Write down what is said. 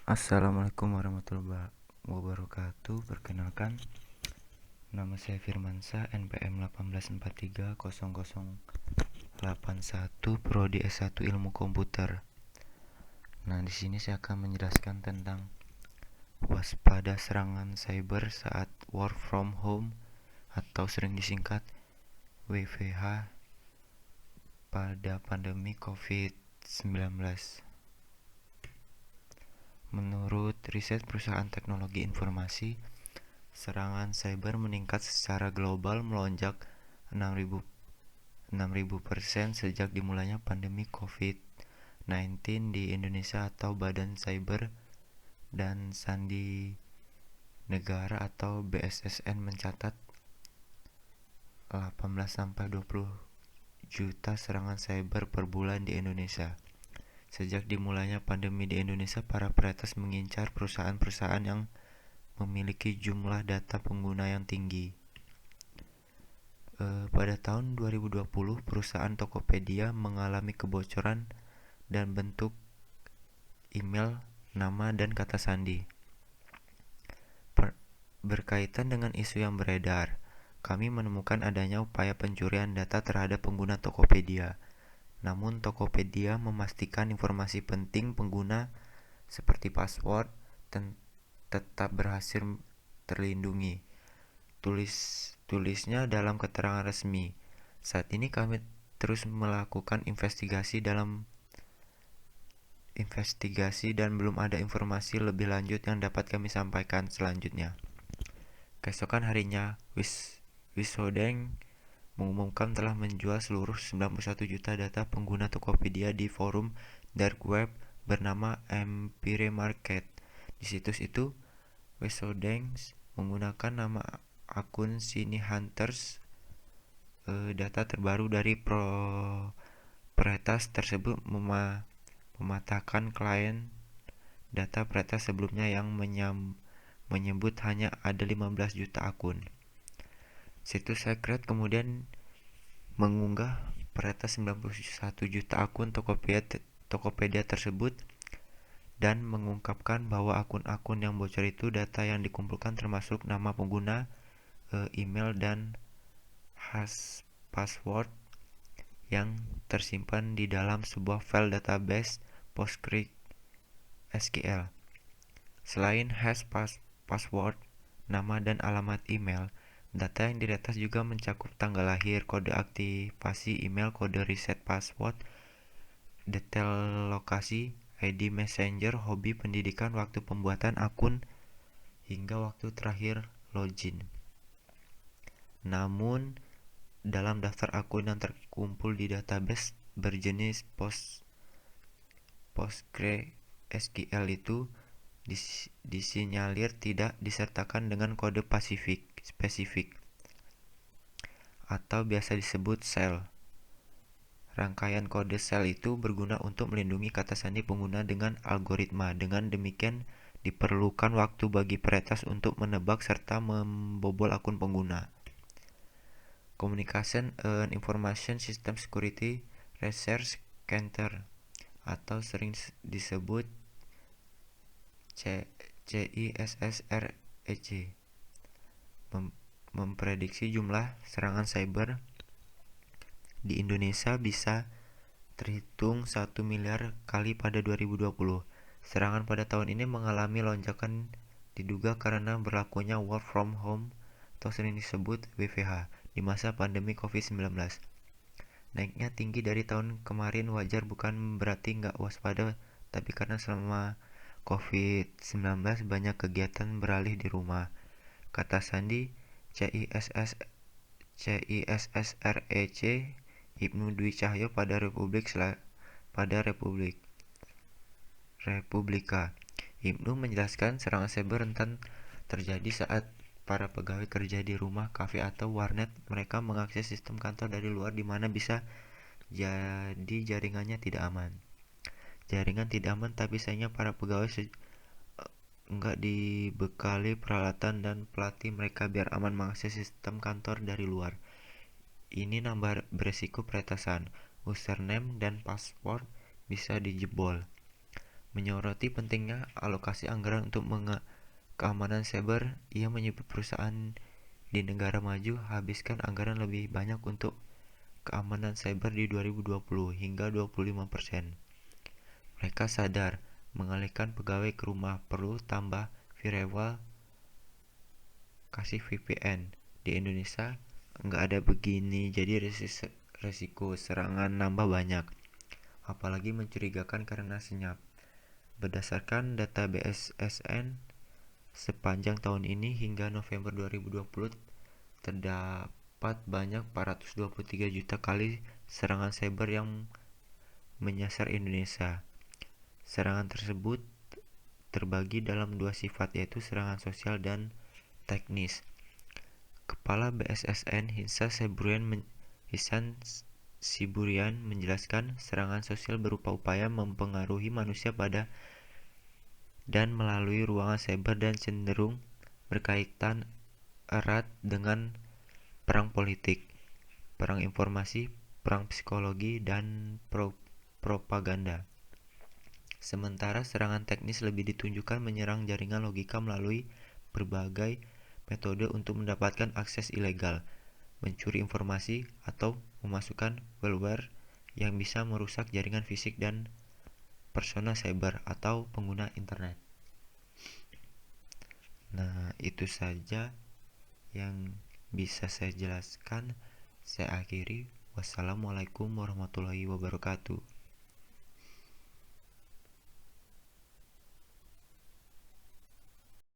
Assalamualaikum warahmatullahi wabarakatuh. Perkenalkan, nama saya Firmansyah, NPM 184300081, Prodi S1 Ilmu Komputer. Nah, di sini saya akan menjelaskan tentang waspada serangan cyber saat work from home atau sering disingkat WFH pada pandemi COVID-19. Menurut riset perusahaan teknologi informasi, serangan cyber meningkat secara global melonjak 6.000% sejak dimulainya pandemi COVID-19 di Indonesia atau Badan Cyber dan Sandi Negara atau BSSN mencatat 18-20 juta serangan cyber per bulan di Indonesia. Sejak dimulainya pandemi di Indonesia, para peretas mengincar perusahaan-perusahaan yang memiliki jumlah data pengguna yang tinggi. Pada tahun 2020, perusahaan Tokopedia mengalami kebocoran dan bentuk email, nama, dan kata sandi. Berkaitan dengan isu yang beredar, kami menemukan adanya upaya pencurian data terhadap pengguna Tokopedia. Namun Tokopedia memastikan informasi penting pengguna seperti password tetap berhasil terlindungi. Tulisnya dalam keterangan resmi. Saat ini kami terus melakukan investigasi dan belum ada informasi lebih lanjut yang dapat kami sampaikan selanjutnya. Keesokan harinya, Wisodeng mengumumkan telah menjual seluruh 91 juta data pengguna Tokopedia di forum dark web bernama Empire Market. Di situs itu, Wisodeng menggunakan nama akun Sini Hunters. Data terbaru dari peretas tersebut mematahkan klien data peretas sebelumnya yang menyebut hanya ada 15 juta akun. Situs Secret kemudian mengunggah peretas 91 juta akun Tokopedia tersebut dan mengungkapkan bahwa akun-akun yang bocor itu data yang dikumpulkan termasuk nama pengguna, email, dan hash password yang tersimpan di dalam sebuah file database PostgreSQL. Selain hash password, nama, dan alamat email, data yang diretas juga mencakup tanggal lahir, kode aktivasi email, kode reset password, detail lokasi, ID Messenger, hobi, pendidikan, waktu pembuatan akun, hingga waktu terakhir login. Namun, dalam daftar akun yang terkumpul di database berjenis PostgreSQL itu disinyalir tidak disertakan dengan kode spesifik atau biasa disebut shell. Rangkaian kode shell itu berguna untuk melindungi kata sandi pengguna dengan algoritma. Dengan demikian, diperlukan waktu bagi peretas untuk menebak serta membobol akun pengguna. Communication and Information System Security Research Center atau sering disebut CISSREC memprediksi jumlah serangan cyber di Indonesia bisa terhitung 1 miliar kali pada 2020. Serangan pada tahun ini mengalami lonjakan diduga karena berlakunya work from home atau sering disebut WFH di masa pandemi COVID-19. Naiknya tinggi dari tahun kemarin wajar, bukan berarti nggak waspada, tapi karena selama COVID-19 banyak kegiatan beralih di rumah. Kata sandi CISSREC Ibnu Dwi Cahyo pada Republika. Ibnu menjelaskan serangan cyber rentan terjadi saat para pegawai kerja di rumah, kafe, atau warnet. Mereka mengakses sistem kantor dari luar di mana bisa jadi jaringannya tidak aman. Jaringan tidak aman, tapi sayangnya para pegawai enggak dibekali peralatan dan pelatih mereka biar aman mengakses sistem kantor dari luar. Ini nambah beresiko peretasan. Username dan password bisa dijebol. Menyoroti pentingnya alokasi anggaran untuk keamanan cyber, ia menyebut perusahaan di negara maju habiskan anggaran lebih banyak untuk keamanan cyber di 2020 hingga 25%. Mereka sadar mengalihkan pegawai ke rumah perlu tambah firewall, kasih VPN. Di Indonesia nggak ada begini, jadi resiko serangan nambah banyak, apalagi mencurigakan karena senyap. Berdasarkan data BSSN, sepanjang tahun ini hingga November 2020 terdapat banyak 423 juta kali serangan cyber yang menyasar Indonesia. Serangan tersebut terbagi dalam dua sifat, yaitu serangan sosial dan teknis. Kepala BSSN Hisan Siburian menjelaskan serangan sosial berupa upaya mempengaruhi manusia pada dan melalui ruangan cyber dan cenderung berkaitan erat dengan perang politik, perang informasi, perang psikologi, dan propaganda. Sementara serangan teknis lebih ditunjukkan menyerang jaringan logika melalui berbagai metode untuk mendapatkan akses ilegal, mencuri informasi, atau memasukkan malware yang bisa merusak jaringan fisik dan persona cyber atau pengguna internet. Nah, itu saja yang bisa saya jelaskan. Saya akhiri. Wassalamualaikum warahmatullahi wabarakatuh.